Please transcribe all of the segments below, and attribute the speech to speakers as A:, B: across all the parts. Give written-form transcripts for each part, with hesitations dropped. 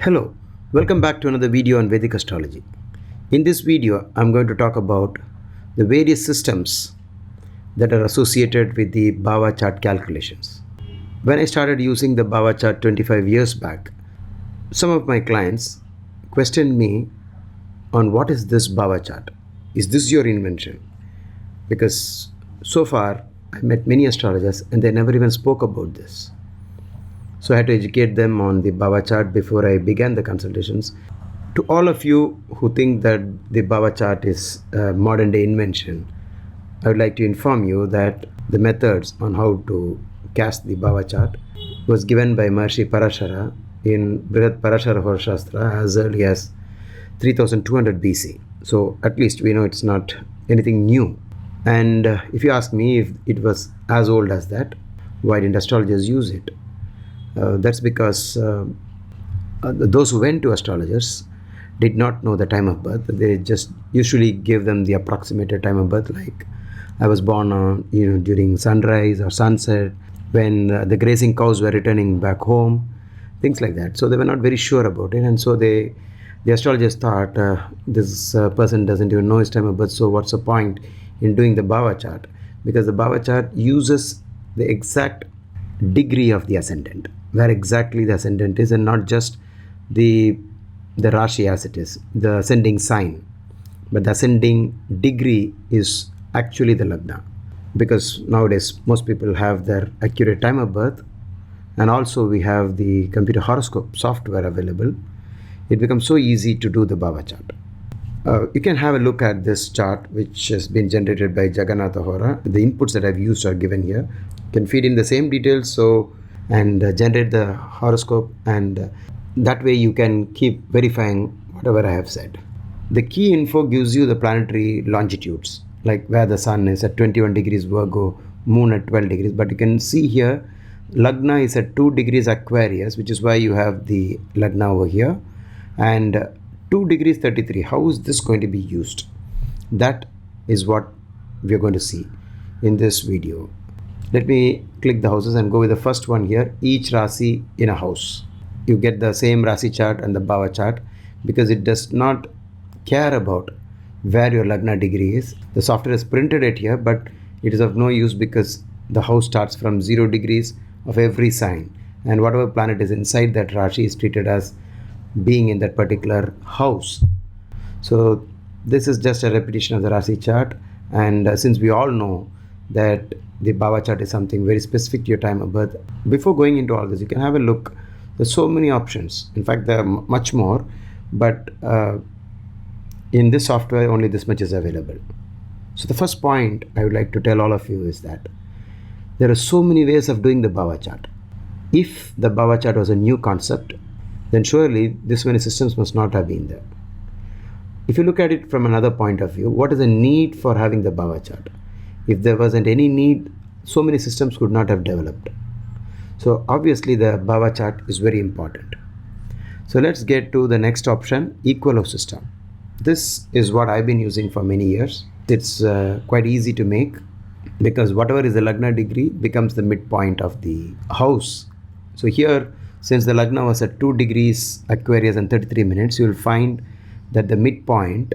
A: Hello, welcome back to another video on Vedic Astrology. In this video, I'm going to talk about the various systems that are associated with the Bhava Chart calculations. When I started using the Bhava Chart 25 years back, some of my clients questioned me on what is this Bhava Chart? Is this your invention? Because so far, I met many astrologers and they never even spoke about this. So I had to educate them on the Bhava Chart before I began the consultations. To all of you who think that the Bhava Chart is a modern day invention, I would like to inform you that the methods on how to cast the Bhava Chart was given by Maharishi Parashara in Brihat Parashara Horashastra as early as 3200 BC. So at least we know it's not anything new. And if you ask me if it was as old as that, why didn't astrologers use it? That's because those who went to astrologers did not know the time of birth. They just usually gave them the approximated time of birth, like I was born on, during sunrise or sunset, when the grazing cows were returning back home, things like that. So they were not very sure about it, and so the astrologers thought this person doesn't even know his time of birth. So what's the point in doing the Bhava Chart? Because the Bhava Chart uses the exact degree of the ascendant, where exactly the ascendant is, and not just the Rashi as it is, the ascending sign, but the ascending degree is actually the Lagna. Because nowadays most people have their accurate time of birth, and also we have the computer horoscope software available. It becomes so easy to do the Bhava Chart. You can have a look at this chart, which has been generated by Jagannatha Hora. The inputs that I've used are given here. You can feed in the same details and generate the horoscope, and that way you can keep verifying whatever I have said. The key info gives you the planetary longitudes, like where the sun is at 21 degrees Virgo, moon at 12 degrees. But you can see here, Lagna is at 2 degrees Aquarius, which is why you have the Lagna over here. And 2 degrees 33, how is this going to be used? That is what we are going to see in this video. Let me click the houses and go with the first one here, each Rasi in a house. You get the same Rasi chart and the Bhava chart because it does not care about where your Lagna degree is. The software is printed it here, but it is of no use because the house starts from 0 degrees of every sign, and whatever planet is inside that Rashi is treated as being in that particular house. So this is just a repetition of the Rasi chart, and since we all know that the Bhava chart is something very specific to your time of birth, before going into all this, you can have a look. There's so many options. In fact, there are much more, but in this software only this much is available. So the first point I would like to tell all of you is that there are so many ways of doing the Bhava chart. If the Bhava chart was a new concept, then surely this many systems must not have been there. If you look at it from another point of view, what is the need for having the Bhava chart? If there wasn't any need, so many systems could not have developed. So obviously the Bhava chart is very important. So let's get to the next option, equal system. This is what I've been using for many years. It's quite easy to make because whatever is the Lagna degree becomes the midpoint of the house. So here, since the Lagna was at 2 degrees Aquarius and 33 minutes, you will find that the midpoint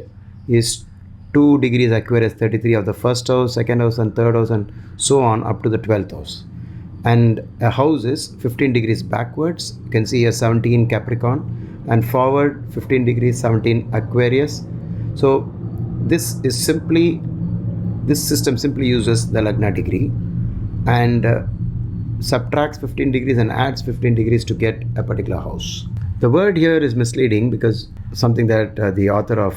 A: is 2 degrees Aquarius 33 of the first house, second house and third house, and so on up to the 12th house. And a house is 15 degrees backwards. You can see here 17 Capricorn, and forward 15 degrees 17 Aquarius. So this system simply uses the Lagna degree and subtracts 15 degrees and adds 15 degrees to get a particular house. The word here is misleading because something that the author of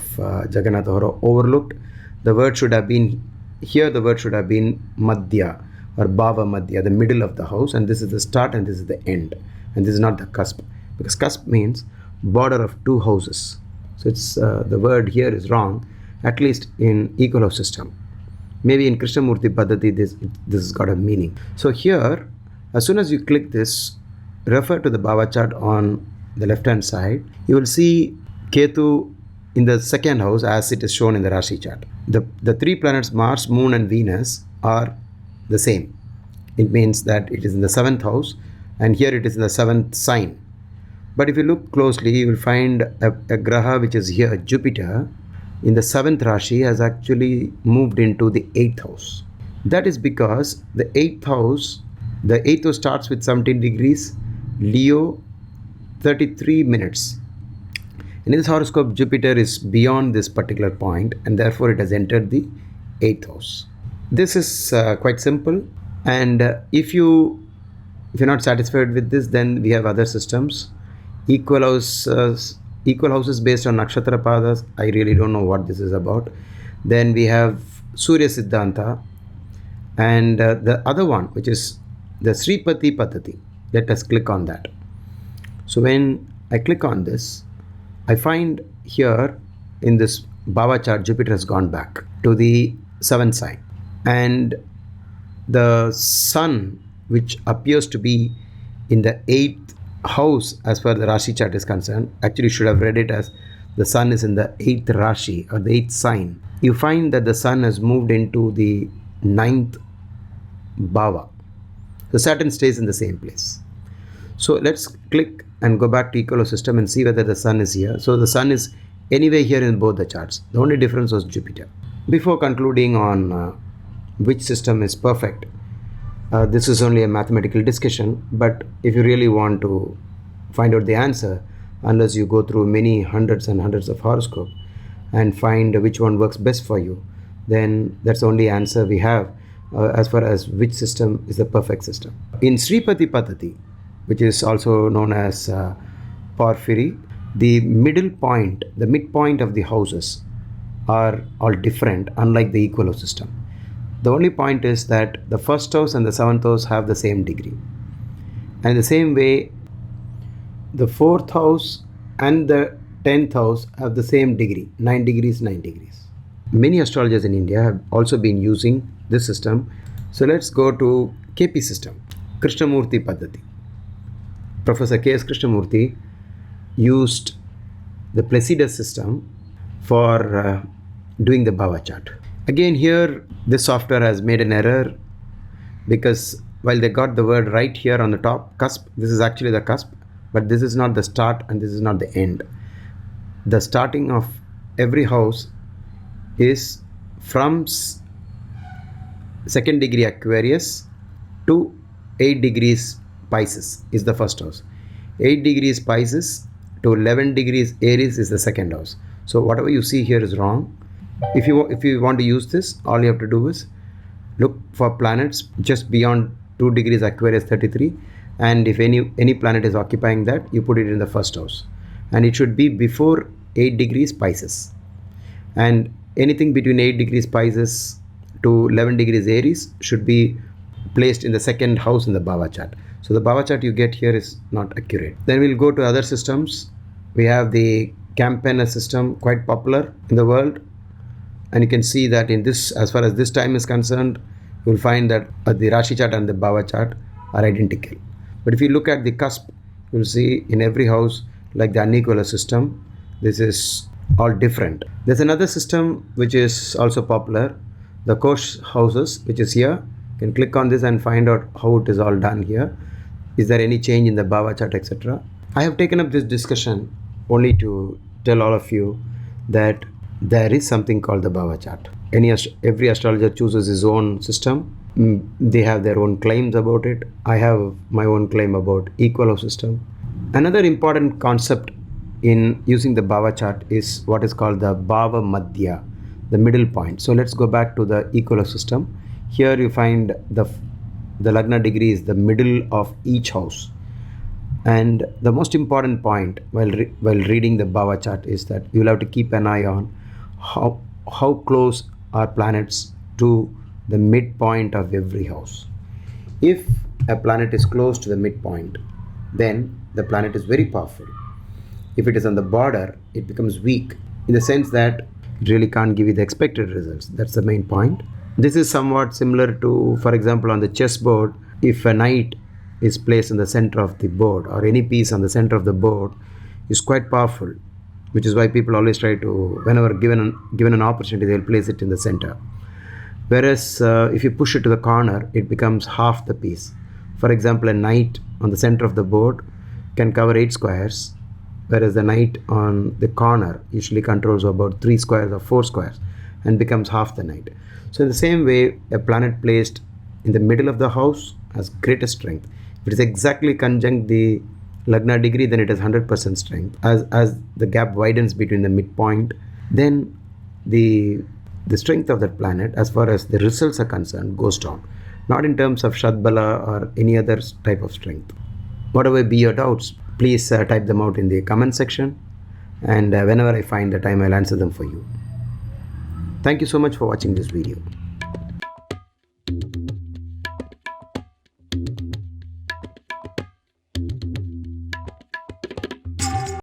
A: Jagannatha Hora overlooked. The word should have been Madhya or Bhava Madhya, the middle of the house, and this is the start and this is the end, and this is not the cusp, because cusp means border of two houses. So it's the word here is wrong, at least in equal house system. Maybe in Krishnamurti Paddhati this has got a meaning. So here, as soon as you click this, refer to the Bhava chart on the left hand side, you will see Ketu in the second house as it is shown in the Rasi chart. The three planets Mars, Moon and Venus are the same. It means that it is in the 7th house, and here it is in the 7th sign. But if you look closely, you will find a graha which is here, Jupiter, in the 7th Rashi has actually moved into the 8th house. That is because the 8th house starts with 17 degrees, Leo 33 minutes. In this horoscope, Jupiter is beyond this particular point and therefore it has entered the 8th house. This is quite simple, and if you're not satisfied with this, then we have other systems. Equal houses based on nakshatra padas. I really don't know what this is about. Then we have Surya Siddhanta, and the other one, which is the Sripati Paddhati. Let us click on that. So when I click on this, I find here in this Bhava chart, Jupiter has gone back to the 7th sign, and the Sun, which appears to be in the 8th house as far as the Rasi chart is concerned, actually should have read it as the Sun is in the 8th Rashi or the 8th sign. You find that the Sun has moved into the 9th Bhava. So Saturn stays in the same place. So let's click and go back to ecosystem and see whether the Sun is here. So the Sun is anyway here in both the charts. The only difference was Jupiter. Before concluding on which system is perfect, this is only a mathematical discussion, but if you really want to find out the answer, unless you go through many hundreds and hundreds of horoscopes and find which one works best for you, then that's the only answer we have as far as which system is the perfect system. In Sripati Paddhati, which is also known as Porphyry, the middle point, the midpoint of the houses are all different, unlike the equal house system. The only point is that the 1st house and the 7th house have the same degree. And the same way, the 4th house and the 10th house have the same degree, 9 degrees, 9 degrees. Many astrologers in India have also been using this system. So let's go to KP system, Krishnamurti Paddhati. Professor K.S. Krishnamurti used the Placidus system for doing the Bhava chart. Again, here this software has made an error, because while they got the word right here on the top cusp, this is actually the cusp, but this is not the start and this is not the end. The starting of every house is from 2nd degree Aquarius to 8 degrees Pisces is the 1st house. 8 degrees Pisces to 11 degrees Aries is the 2nd house. So whatever you see here is wrong. If you want to use this, all you have to do is look for planets just beyond 2 degrees Aquarius 33, and if any planet is occupying that, you put it in the 1st house, and it should be before 8 degrees Pisces, and anything between 8 degrees Pisces to 11 degrees Aries should be placed in the 2nd house in the Bhava chart. So the Bhava chart you get here is not accurate. Then we'll go to other systems. We have the Campana system, quite popular in the world. And you can see that in this, as far as this time is concerned, you will find that the Rasi chart and the Bhava chart are identical. But if you look at the cusp, you will see in every house, like the unequal system, this is all different. There's another system which is also popular, the Kosh houses, which is here. You can click on this and find out how it is all done here. Is there any change in the Bhava chart, etc. I have taken up this discussion only to tell all of you that there is something called the Bhava chart. Every astrologer chooses his own system. They have their own claims about it. I have my own claim about equal house system. Another important concept in using the Bhava chart is what is called the Bhava Madhya, the middle point. So let's go back to the equal house system. Here you find the Lagna degree is the middle of each house. And the most important point while reading the Bhava chart is that you'll have to keep an eye on how close are planets to the midpoint of every house. If a planet is close to the midpoint, then the planet is very powerful. If it is on the border, it becomes weak, in the sense that it really can't give you the expected results. That's the main point. This is somewhat similar to, for example, on the chessboard, if a knight is placed in the center of the board, or any piece on the center of the board is quite powerful, which is why people always try to, whenever given an opportunity, they'll place it in the center. Whereas if you push it to the corner, it becomes half the piece. For example, a knight on the center of the board can cover 8 squares, whereas the night on the corner usually controls about 3 squares or 4 squares and becomes half the night. So in the same way, a planet placed in the middle of the house has greater strength. If it is exactly conjunct the Lagna degree, then it has 100% strength. As the gap widens between the midpoint, then the strength of that planet, as far as the results are concerned, goes down. Not in terms of Shadbala or any other type of strength. Whatever be your doubts, please type them out in the comment section, and whenever I find the time, I'll answer them for you. Thank you so much for watching this video.